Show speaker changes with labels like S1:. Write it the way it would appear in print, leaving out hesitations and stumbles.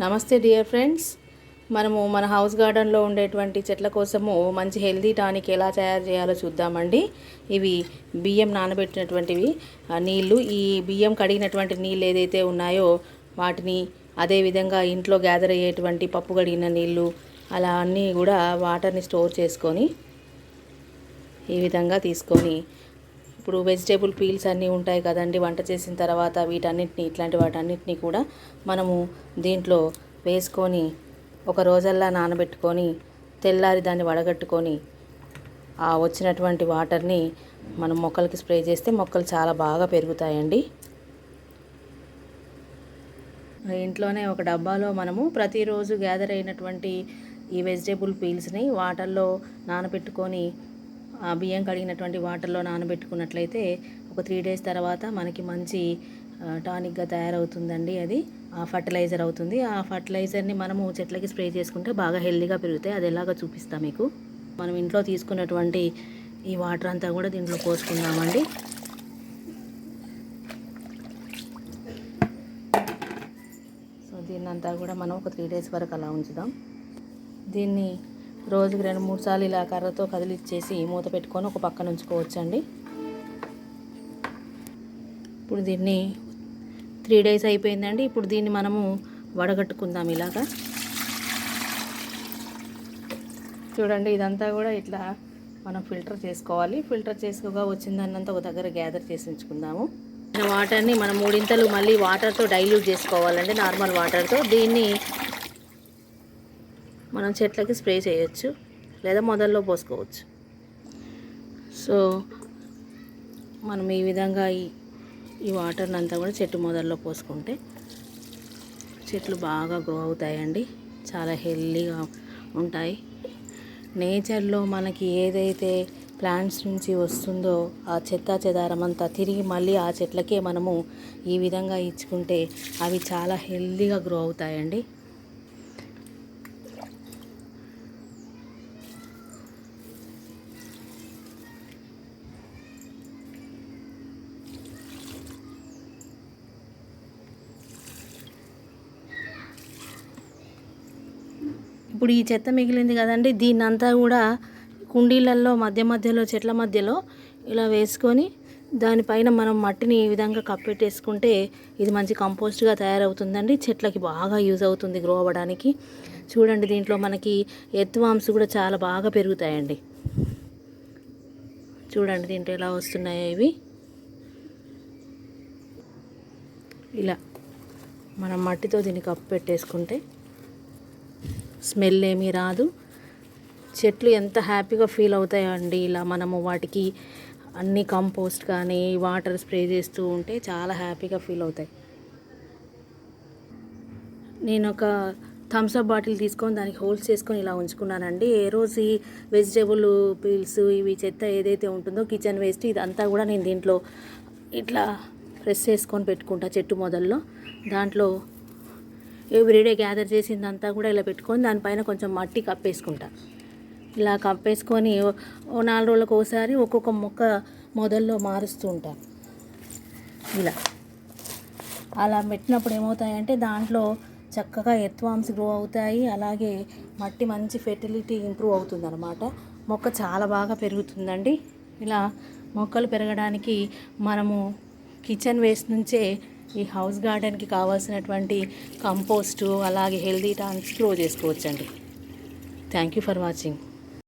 S1: నమస్తే dear friends. మనము మన హౌస్ గార్డెన్లో ఉండేటువంటి చెట్ల కోసము మంచి హెల్దీ టానిక్ ఎలా తయారు చేయాలో చూద్దామండి. ఇవి బియ్యం నానబెట్టినటువంటివి నీళ్ళు. ఈ బియ్యం కడిగినటువంటి నీళ్ళు ఏదైతే ఉన్నాయో వాటిని, అదేవిధంగా ఇంట్లో గ్యాదర్ అయ్యేటువంటి పప్పు కడిగిన నీళ్ళు, అలా అన్నీ కూడా వాటర్ని స్టోర్ చేసుకొని ఈ విధంగా తీసుకొని, ఇప్పుడు వెజిటేబుల్ పీల్స్ అన్నీ ఉంటాయి కదండి వంట చేసిన తర్వాత, వీటన్నిటిని ఇట్లాంటి వాటన్నిటిని కూడా మనము దీంట్లో వేసుకొని ఒక రోజల్లా నానబెట్టుకొని తెల్లారి దాన్ని వడగట్టుకొని ఆ వచ్చినటువంటి వాటర్ని మనం మొక్కలకి స్ప్రే చేస్తే మొక్కలు చాలా బాగా పెరుగుతాయండి. ఇంట్లోనే ఒక డబ్బాలో మనము ప్రతిరోజు గ్యాదర్ అయినటువంటి ఈ వెజిటేబుల్ పీల్స్ని వాటర్లో నానబెట్టుకొని, ఆ బియ్యం కడిగినటువంటి వాటర్లో నానబెట్టుకున్నట్లయితే ఒక 3 days తర్వాత మనకి మంచి టానిక్గా తయారవుతుందండి. అది ఆ ఫర్టిలైజర్ అవుతుంది. ఆ ఫర్టిలైజర్ని మనము చెట్లకి స్ప్రే చేసుకుంటే బాగా హెల్దీగా పెరుగుతాయి. అది ఎలాగో చూపిస్తాను మీకు. మనం ఇంట్లో తీసుకున్నటువంటి ఈ వాటర్ అంతా కూడా దీంట్లో పోసుకుందామండి. సో దీన్నంతా కూడా మనం ఒక 3 days వరకు అలా ఉంచుదాం. దీన్ని రోజుకి 2-3 సార్లు ఇలా కర్రతో కదిలిచ్చేసి మూత పెట్టుకొని ఒక పక్కన ఉంచుకోవచ్చండి. ఇప్పుడు దీన్ని 3 days అయిపోయిందండి. ఇప్పుడు దీన్ని మనము వడగట్టుకుందాం ఇలాగా. చూడండి, ఇదంతా కూడా ఇట్లా మనం ఫిల్టర్ చేసుకోవాలి. ఫిల్టర్ చేసుకోగా వచ్చిందన్నంతా ఒక దగ్గర గ్యాదర్ చేసి ఉంచుకుందాము. వాటర్ని మనం 3 మళ్ళీ వాటర్తో డైల్యూట్ చేసుకోవాలండి, నార్మల్ వాటర్తో. దీన్ని మనం చెట్లకి స్ప్రే చేయొచ్చు లేదా మొదల్లో పోసుకోవచ్చు. సో మనం ఈ విధంగా ఈ వాటర్ని అంతా కూడా చెట్టు మొదల్లో పోసుకుంటే చెట్లు బాగా గ్రో అవుతాయండి, చాలా హెల్దీగా ఉంటాయి. నేచర్లో మనకి ఏదైతే ప్లాంట్స్ నుంచి వస్తుందో ఆ చెత్త చెదారం అంతా తిరిగి మళ్ళీ ఆ చెట్లకే మనము ఈ విధంగా ఇచ్చుకుంటే అవి చాలా హెల్దీగా గ్రో అవుతాయండి. ఇప్పుడు ఈ చెత్త మిగిలింది కదండి, దీన్నంతా కూడా కుండీలలో మధ్యలో చెట్ల మధ్యలో ఇలా వేసుకొని దానిపైన మనం మట్టిని ఈ విధంగా కప్పెట్టేసుకుంటే ఇది మంచి కంపోస్ట్గా తయారవుతుందండి. చెట్లకి బాగా యూజ్ అవుతుంది గ్రో అవ్వడానికి. చూడండి, దీంట్లో మనకి ఎర్త్వార్మ్స్ కూడా చాలా బాగా పెరుగుతాయండి. చూడండి దీంట్లో ఎలా వస్తున్నాయో ఇవి. ఇలా మనం మట్టితో దీన్ని కప్పు పెట్టేసుకుంటే స్మెల్ ఏమీ రాదు. చెట్లు ఎంత హ్యాపీగా ఫీల్ అవుతాయో అండి. ఇలా మనము వాటికి అన్ని కంపోస్ట్ కానీ వాటర్ స్ప్రే చేస్తూ ఉంటే చాలా హ్యాపీగా ఫీల్ అవుతాయి. నేను ఒక థమ్స్అప్ బాటిల్ తీసుకొని దానికి హోల్స్ చేసుకొని ఇలా ఉంచుకున్నానండి. ఏ రోజు ఈ వెజిటేబుల్ పీల్స్, ఇవి చెత్త ఏదైతే ఉంటుందో కిచెన్ వేస్ట్, ఇదంతా కూడా నేను దీంట్లో ఇట్లా ప్రెస్ చేసుకొని పెట్టుకుంటా చెట్టు మొదల్లో. దాంట్లో ఎవ్రీడే గ్యాదర్ చేసిందంతా కూడా ఇలా పెట్టుకొని దానిపైన కొంచెం మట్టి కప్పేసుకుంటా. ఇలా కప్పేసుకొని 4 రోజులకు ఒకసారి ఒక్కొక్క మొక్క మొదల్లో మారుస్తూ ఉంటాను. ఇలా అలా పెట్టినప్పుడు ఏమవుతాయంటే దాంట్లో చక్కగా ఎర్త్వార్మ్స్ గ్రో అవుతాయి. అలాగే మట్టి మంచి ఫెర్టిలిటీ ఇంప్రూవ్ అవుతుంది అన్నమాట. మొక్క చాలా బాగా పెరుగుతుందండి. ఇలా మొక్కలు పెరగడానికి మనము కిచెన్ వేస్ట్ నుంచే ఈ హౌస్ గార్డెన్కి కావాల్సినటువంటి కంపోస్టు అలాగే హెల్దీ టానిక్స్ గ్రో చేసుకోవచ్చండి. Thank you for watching.